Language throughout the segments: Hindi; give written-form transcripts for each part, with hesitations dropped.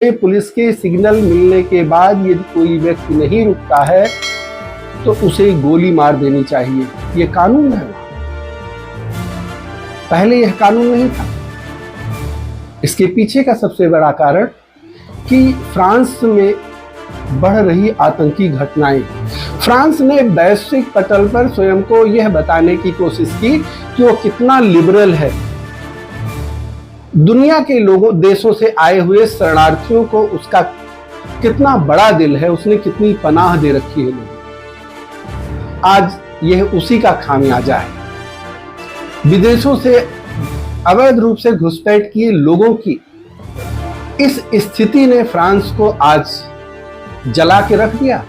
पुलिस के सिग्नल मिलने के बाद यदि कोई व्यक्ति नहीं रुकता है तो उसे गोली मार देनी चाहिए। ये कानून है। पहले यह कानून नहीं था। इसके पीछे का सबसे बड़ा कारण कि फ्रांस में बढ़ रही आतंकी घटनाएं। फ्रांस ने वैश्विक पटल पर स्वयं को यह बताने की कोशिश की कि वो कितना लिबरल है। दुनिया के देशों से आए हुए शरणार्थियों को उसका कितना बड़ा दिल है, उसने कितनी पनाह दे रखी है लोगों। आज यह उसी का खामियाजा है। विदेशों से अवैध रूप से घुसपैठ किए लोगों की इस स्थिति ने फ्रांस को आज जला के रख दिया।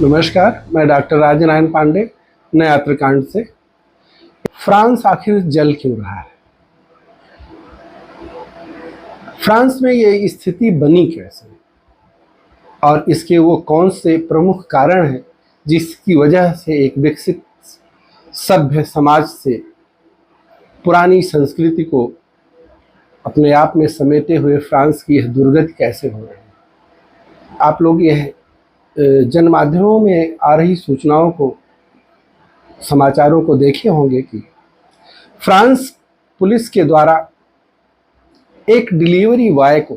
नमस्कार, मैं डॉक्टर राजनारायण पांडे, नया उत्तराखंड से। फ्रांस आखिर जल क्यों रहा है? फ्रांस में ये स्थिति बनी कैसे और इसके वो कौन से प्रमुख कारण हैं जिसकी वजह से एक विकसित सभ्य समाज से पुरानी संस्कृति को अपने आप में समेटे हुए फ्रांस की यह दुर्गति कैसे हो रही है? आप लोग यह जनमाध्यमों में आ रही सूचनाओं को, समाचारों को देखे होंगे कि फ्रांस पुलिस के द्वारा एक डिलीवरी बॉय को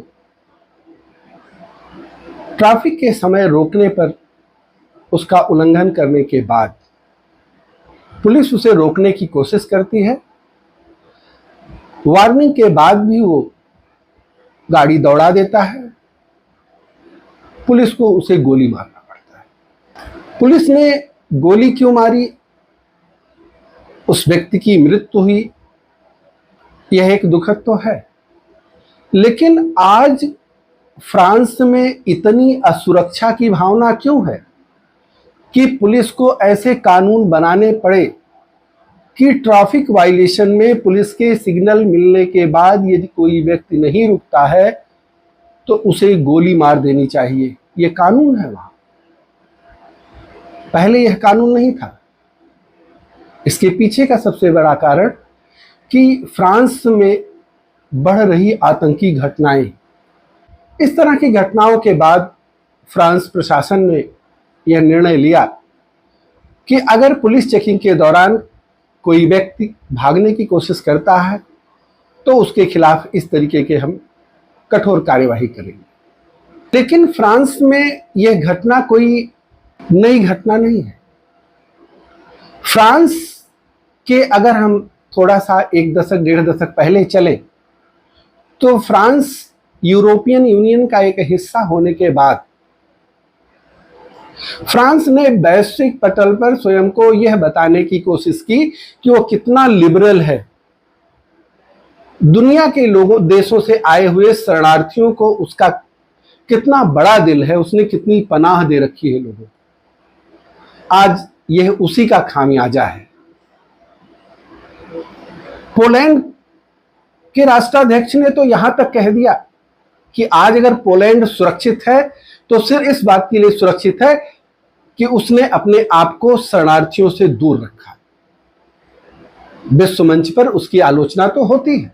ट्रैफिक के समय रोकने पर उसका उल्लंघन करने के बाद पुलिस उसे रोकने की कोशिश करती है। वार्निंग के बाद भी वो गाड़ी दौड़ा देता है। पुलिस को उसे गोली मारना पड़ता है। पुलिस ने गोली क्यों मारी, उस व्यक्ति की मृत्यु हुई, यह एक दुखद तो है। लेकिन आज फ्रांस में इतनी असुरक्षा की भावना क्यों है कि पुलिस को ऐसे कानून बनाने पड़े कि ट्रैफिक वायलेशन में पुलिस के सिग्नल मिलने के बाद यदि कोई व्यक्ति नहीं रुकता है तो उसे गोली मार देनी चाहिए। ये कानून है वहां। पहले यह कानून नहीं था। इसके पीछे का सबसे बड़ा कारण कि फ्रांस में बढ़ रही आतंकी घटनाएं। इस तरह की घटनाओं के बाद फ्रांस प्रशासन ने यह निर्णय लिया कि अगर पुलिस चेकिंग के दौरान कोई व्यक्ति भागने की कोशिश करता है तो उसके खिलाफ इस तरीके के हम कठोर कार्यवाही करेंगे। लेकिन फ्रांस में यह घटना कोई नई घटना नहीं है। फ्रांस के अगर हम थोड़ा सा एक दशक डेढ़ दशक पहले चलें तो फ्रांस यूरोपियन यूनियन का एक हिस्सा होने के बाद फ्रांस ने वैश्विक पटल पर स्वयं को यह बताने की कोशिश की कि वो कितना लिबरल है। दुनिया के देशों से आए हुए शरणार्थियों को उसका कितना बड़ा दिल है, उसने कितनी पनाह दे रखी है लोगों। आज यह उसी का खामियाजा है। पोलैंड के राष्ट्राध्यक्ष ने तो यहां तक कह दिया कि आज अगर पोलैंड सुरक्षित है तो सिर्फ इस बात के लिए सुरक्षित है कि उसने अपने आप को शरणार्थियों से दूर रखा। विश्व मंच पर उसकी आलोचना तो होती है,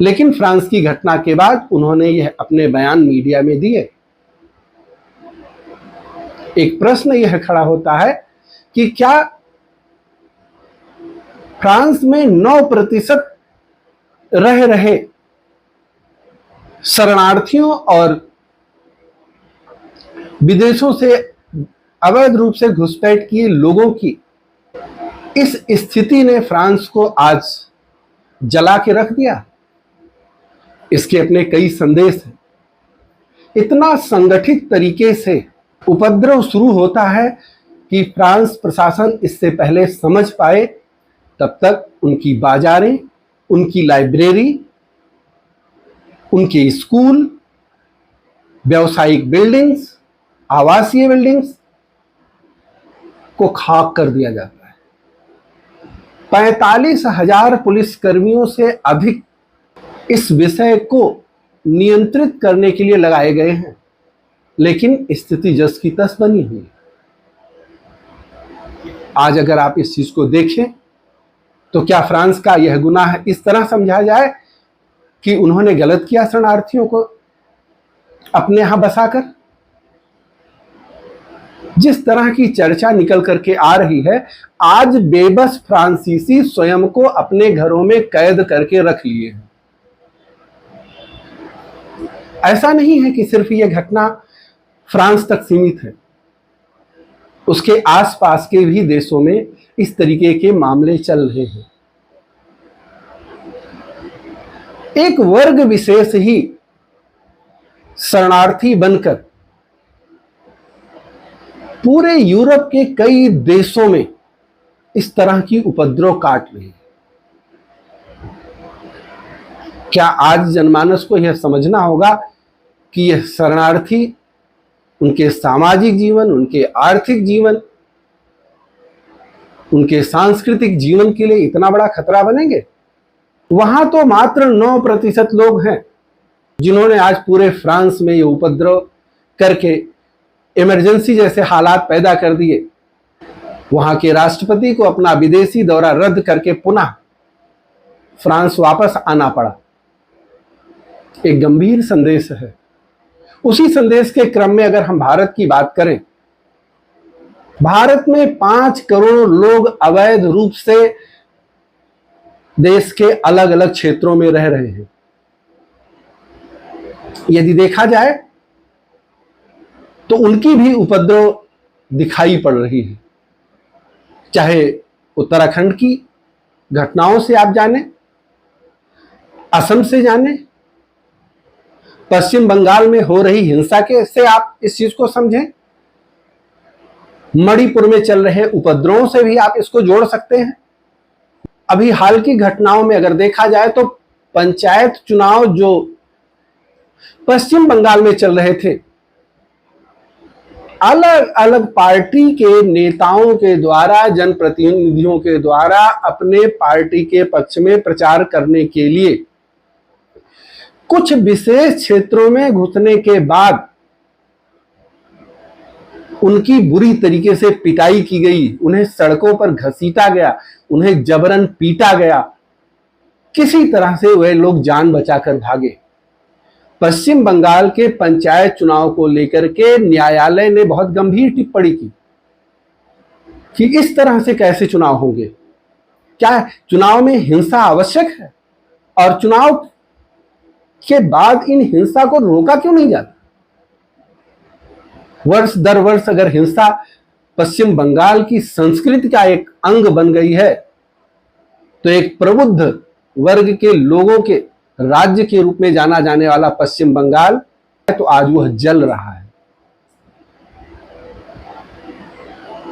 लेकिन फ्रांस की घटना के बाद उन्होंने यह अपने बयान मीडिया में दिए। एक प्रश्न यह खड़ा होता है कि क्या फ्रांस में 9% रह रहे शरणार्थियों और विदेशों से अवैध रूप से घुसपैठ किए लोगों की इस स्थिति ने फ्रांस को आज जला के रख दिया? इसके अपने कई संदेश हैं। इतना संगठित तरीके से उपद्रव शुरू होता है कि फ्रांस प्रशासन इससे पहले समझ पाए तब तक उनकी बाजारें, उनकी लाइब्रेरी, उनके स्कूल, व्यावसायिक बिल्डिंग्स, आवासीय बिल्डिंग्स को खाक कर दिया जाता है। 45,000 पुलिसकर्मियों से अधिक इस विषय को नियंत्रित करने के लिए लगाए गए हैं, लेकिन स्थिति जस की तस बनी हुई है। आज अगर आप इस चीज को देखें तो क्या फ्रांस का यह गुनाह इस तरह समझा जाए कि उन्होंने गलत किया शरणार्थियों को अपने यहां बसाकर? जिस तरह की चर्चा निकल करके आ रही है, आज बेबस फ्रांसीसी स्वयं को अपने घरों में कैद करके रख लिए हैं। ऐसा नहीं है कि सिर्फ यह घटना फ्रांस तक सीमित है, उसके आसपास के भी देशों में इस तरीके के मामले चल रहे हैं। एक वर्ग विशेष ही शरणार्थी बनकर पूरे यूरोप के कई देशों में इस तरह की उपद्रव काट रही है। क्या आज जनमानस को यह समझना होगा कि यह शरणार्थी उनके सामाजिक जीवन, उनके आर्थिक जीवन, उनके सांस्कृतिक जीवन के लिए इतना बड़ा खतरा बनेंगे? वहां तो मात्र 9% लोग हैं जिन्होंने आज पूरे फ्रांस में ये उपद्रव करके इमरजेंसी जैसे हालात पैदा कर दिए। वहां के राष्ट्रपति को अपना विदेशी दौरा रद्द करके पुनः फ्रांस वापस आना पड़ा। एक गंभीर संदेश है। उसी संदेश के क्रम में अगर हम भारत की बात करें, भारत में 5 करोड़ लोग अवैध रूप से देश के अलग अलग क्षेत्रों में रह रहे हैं। यदि देखा जाए तो उनकी भी उपद्रव दिखाई पड़ रही है, चाहे उत्तराखंड की घटनाओं से आप जाने, असम से जाने, पश्चिम बंगाल में हो रही हिंसा के से आप इस चीज को समझें, मणिपुर में चल रहे उपद्रवों से भी आप इसको जोड़ सकते हैं। अभी हाल की घटनाओं में अगर देखा जाए तो पंचायत चुनाव जो पश्चिम बंगाल में चल रहे थे, अलग अलग पार्टी के नेताओं के द्वारा, जनप्रतिनिधियों के द्वारा अपने पार्टी के पक्ष में प्रचार करने के लिए कुछ विशेष क्षेत्रों में घुसने के बाद उनकी बुरी तरीके से पिटाई की गई, उन्हें सड़कों पर घसीटा गया, उन्हें जबरन पीटा गया। किसी तरह से वे लोग जान बचाकर भागे। पश्चिम बंगाल के पंचायत चुनाव को लेकर के न्यायालय ने बहुत गंभीर टिप्पणी की कि इस तरह से कैसे चुनाव होंगे, क्या चुनाव में हिंसा आवश्यक है, और चुनाव के बाद इन हिंसा को रोका क्यों नहीं जाता? वर्ष दर वर्ष अगर हिंसा पश्चिम बंगाल की संस्कृति का एक अंग बन गई है, तो एक प्रबुद्ध वर्ग के लोगों के राज्य के रूप में जाना जाने वाला पश्चिम बंगाल तो आज वह जल रहा है।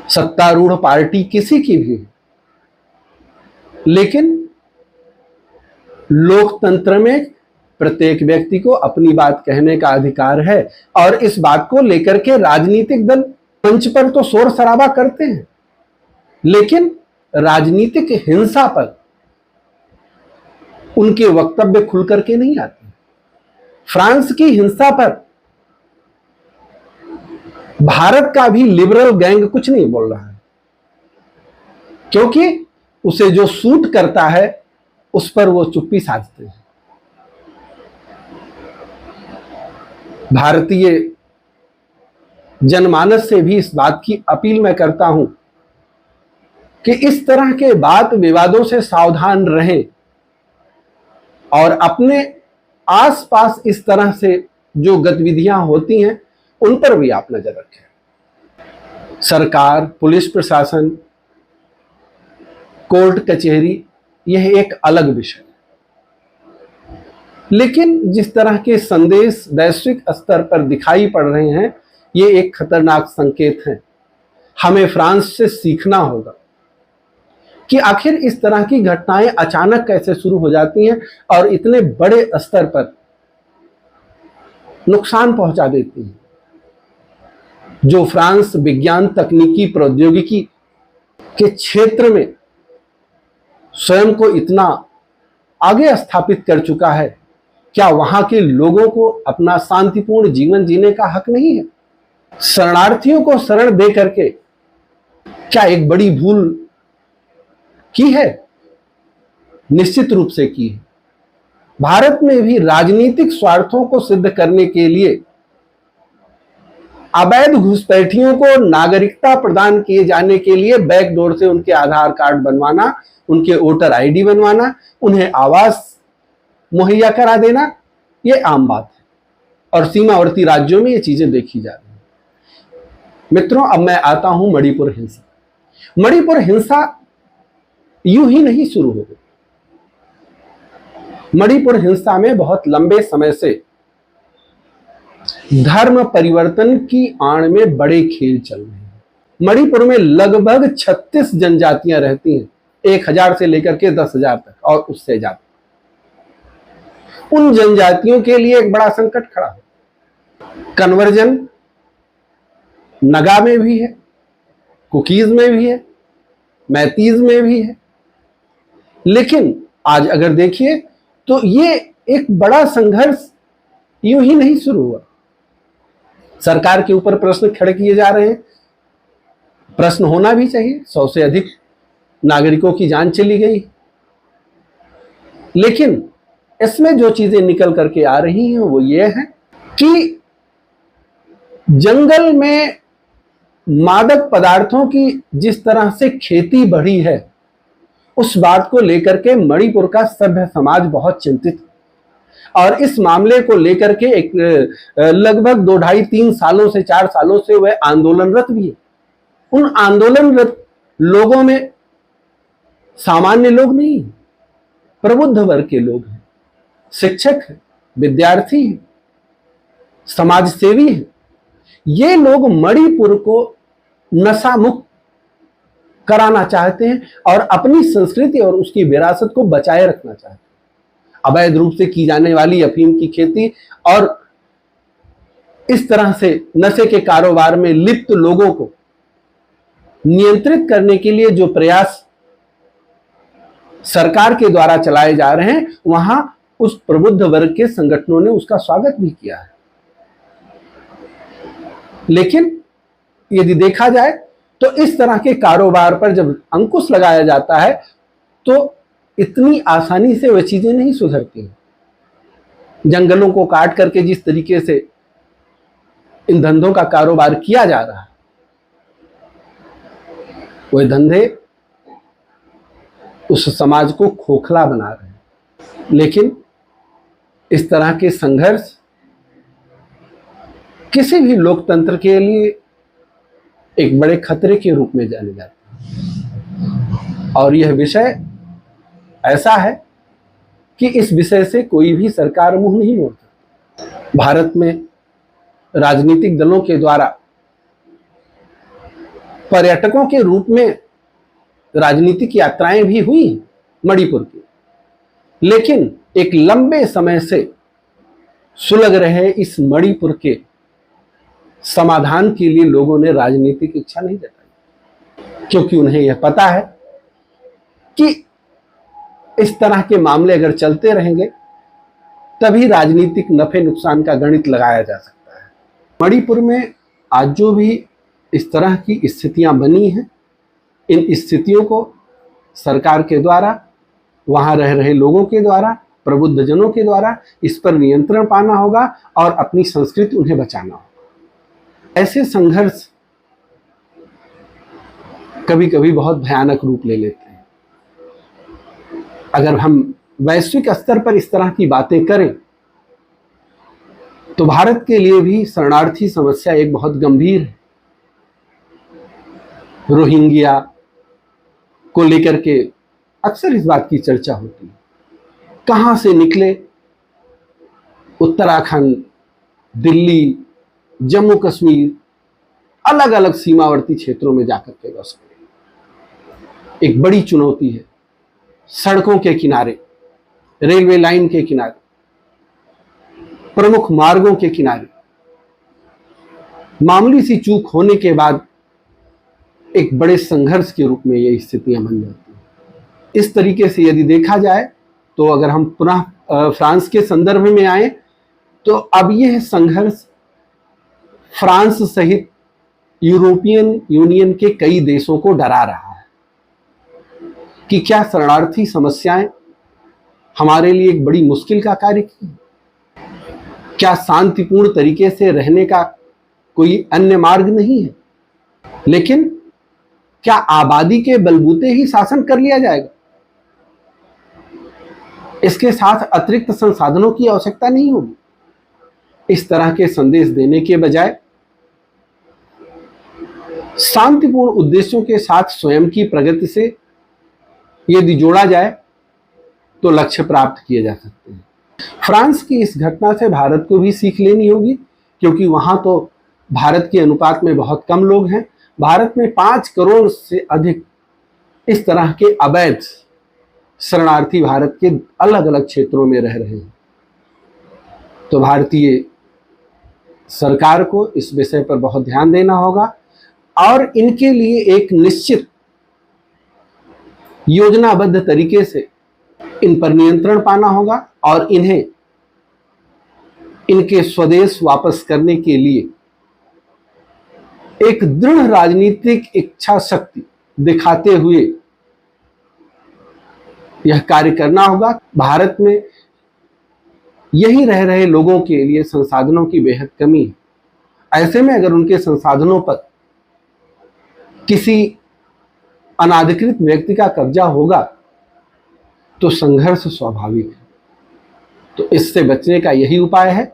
सत्तारूढ़ पार्टी किसी की भी, लेकिन लोकतंत्र में प्रत्येक व्यक्ति को अपनी बात कहने का अधिकार है, और इस बात को लेकर के राजनीतिक दल मंच पर तो शोर शराबा करते हैं, लेकिन राजनीतिक हिंसा पर उनके वक्तव्य खुल करके नहीं आते। फ्रांस की हिंसा पर भारत का भी लिबरल गैंग कुछ नहीं बोल रहा है, क्योंकि उसे जो सूट करता है उस पर वो चुप्पी साधते हैं। भारतीय जनमानस से भी इस बात की अपील मैं करता हूं कि इस तरह के बात विवादों से सावधान रहें और अपने आसपास इस तरह से जो गतिविधियां होती हैं उन पर भी आप नजर रखें। सरकार, पुलिस प्रशासन, कोर्ट कचहरी, यह एक अलग विषय, लेकिन जिस तरह के संदेश वैश्विक स्तर पर दिखाई पड़ रहे हैं, ये एक खतरनाक संकेत है। हमें फ्रांस से सीखना होगा कि आखिर इस तरह की घटनाएं अचानक कैसे शुरू हो जाती हैं और इतने बड़े स्तर पर नुकसान पहुंचा देती हैं। जो फ्रांस विज्ञान, तकनीकी, प्रौद्योगिकी के क्षेत्र में स्वयं को इतना आगे स्थापित कर चुका है, क्या वहां के लोगों को अपना शांतिपूर्ण जीवन जीने का हक नहीं है? शरणार्थियों को शरण दे करके क्या एक बड़ी भूल की है? निश्चित रूप से की है। भारत में भी राजनीतिक स्वार्थों को सिद्ध करने के लिए अवैध घुसपैठियों को नागरिकता प्रदान किए जाने के लिए बैकडोर से उनके आधार कार्ड बनवाना, उनके वोटर आईडी बनवाना, उन्हें आवास मुहैया करा देना, ये आम बात है और सीमावर्ती राज्यों में ये चीजें देखी जा रही हैं। मित्रों, अब मैं आता हूं मणिपुर हिंसा। मणिपुर हिंसा यूं ही नहीं शुरू हो गई। मणिपुर हिंसा में बहुत लंबे समय से धर्म परिवर्तन की आड़ में बड़े खेल चल रहे हैं। मणिपुर में लगभग 36 जनजातियां रहती हैं, 1000 से लेकर के 10,000 तक और उससे ज्यादा। उन जनजातियों के लिए एक बड़ा संकट खड़ा है। कन्वर्जन नगा में भी है, कुकीज में भी है, मैतीज में भी है, लेकिन आज अगर देखिए तो ये एक बड़ा संघर्ष यूं ही नहीं शुरू हुआ। सरकार के ऊपर प्रश्न खड़े किए जा रहे हैं। प्रश्न होना भी चाहिए। 100 से अधिक नागरिकों की जान चली गई, लेकिन इसमें जो चीजें निकल करके आ रही हैं वो ये है कि जंगल में मादक पदार्थों की जिस तरह से खेती बढ़ी है, उस बात को लेकर के मणिपुर का सभ्य समाज बहुत चिंतित है और इस मामले को लेकर के एक लगभग 2, 2.5, 3 सालों से 4 सालों से वह आंदोलनरत भी है। उन आंदोलनरत लोगों में सामान्य लोग नहीं, प्रबुद्ध वर्ग के लोग हैं, शिक्षक हैं, विद्यार्थी हैं, समाज सेवी हैं। ये लोग मणिपुर को नशा मुक्त कराना चाहते हैं और अपनी संस्कृति और उसकी विरासत को बचाए रखना चाहते हैं। अवैध रूप से की जाने वाली अफीम की खेती और इस तरह से नशे के कारोबार में लिप्त लोगों को नियंत्रित करने के लिए जो प्रयास सरकार के द्वारा चलाए जा रहे हैं, वहां उस प्रबुद्ध वर्ग के संगठनों ने उसका स्वागत भी किया है। लेकिन यदि देखा जाए तो इस तरह के कारोबार पर जब अंकुश लगाया जाता है तो इतनी आसानी से वह चीजें नहीं सुधरती। जंगलों को काट करके जिस तरीके से इन धंधों का कारोबार किया जा रहा है, वह धंधे उस समाज को खोखला बना रहे हैं। लेकिन इस तरह के संघर्ष किसी भी लोकतंत्र के लिए एक बड़े खतरे के रूप में जाने जाते हैं और यह विषय ऐसा है कि इस विषय से कोई भी सरकार मुंह नहीं मोड़ सकती। भारत में राजनीतिक दलों के द्वारा पर्यटकों के रूप में राजनीतिक यात्राएं भी हुई मणिपुर की, लेकिन एक लंबे समय से सुलग रहे इस मणिपुर के समाधान के लिए लोगों ने राजनीतिक इच्छा नहीं जताई, क्योंकि उन्हें यह पता है कि इस तरह के मामले अगर चलते रहेंगे तभी राजनीतिक नफे नुकसान का गणित लगाया जा सकता है। मणिपुर में आज जो भी इस तरह की स्थितियां बनी हैं, इन स्थितियों को सरकार के द्वारा, वहां रह रहे लोगों के द्वारा, प्रबुद्धजनों के द्वारा इस पर नियंत्रण पाना होगा और अपनी संस्कृति उन्हें बचाना होगा। ऐसे संघर्ष कभी कभी बहुत भयानक रूप ले लेते हैं। अगर हम वैश्विक स्तर पर इस तरह की बातें करें तो भारत के लिए भी शरणार्थी समस्या एक बहुत गंभीर है। रोहिंग्या को लेकर के अक्सर इस बात की चर्चा होती है। कहां से निकले, उत्तराखंड, दिल्ली, जम्मू कश्मीर, अलग अलग सीमावर्ती क्षेत्रों में जाकर के बस गए। एक बड़ी चुनौती है। सड़कों के किनारे, रेलवे लाइन के किनारे, प्रमुख मार्गों के किनारे मामूली सी चूक होने के बाद एक बड़े संघर्ष के रूप में ये स्थितियां बन जाती हैं। इस तरीके से यदि देखा जाए तो अगर हम पुनः फ्रांस के संदर्भ में आए तो अब यह संघर्ष फ्रांस सहित यूरोपियन यूनियन के कई देशों को डरा रहा है कि क्या शरणार्थी समस्याएं हमारे लिए एक बड़ी मुश्किल का कार्य किया? क्या शांतिपूर्ण तरीके से रहने का कोई अन्य मार्ग नहीं है? लेकिन क्या आबादी के बलबूते ही शासन कर लिया जाएगा? इसके साथ अतिरिक्त संसाधनों की आवश्यकता नहीं होगी? इस तरह के संदेश देने के बजाय शांतिपूर्ण उद्देश्यों के साथ स्वयं की प्रगति से यदि जोड़ा जाए तो लक्ष्य प्राप्त किए जा सकते हैं। फ्रांस की इस घटना से भारत को भी सीख लेनी होगी, क्योंकि वहां तो भारत के अनुपात में बहुत कम लोग हैं। भारत में 5 करोड़ से अधिक इस तरह के अवैध शरणार्थी भारत के अलग अलग क्षेत्रों में रह रहे हैं। तो भारतीय सरकार को इस विषय पर बहुत ध्यान देना होगा और इनके लिए एक निश्चित योजनाबद्ध तरीके से इन पर नियंत्रण पाना होगा और इन्हें इनके स्वदेश वापस करने के लिए एक दृढ़ राजनीतिक इच्छा शक्ति दिखाते हुए यह कार्य करना होगा। भारत में यही रह रहे लोगों के लिए संसाधनों की बेहद कमी है। ऐसे में अगर उनके संसाधनों पर किसी अनाधिकृत व्यक्ति का कब्जा होगा तो संघर्ष स्वाभाविक है। तो इससे बचने का यही उपाय है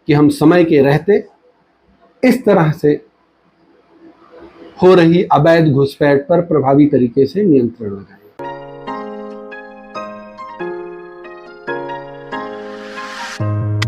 कि हम समय के रहते इस तरह से हो रही अवैध घुसपैठ पर प्रभावी तरीके से नियंत्रण लगाएं।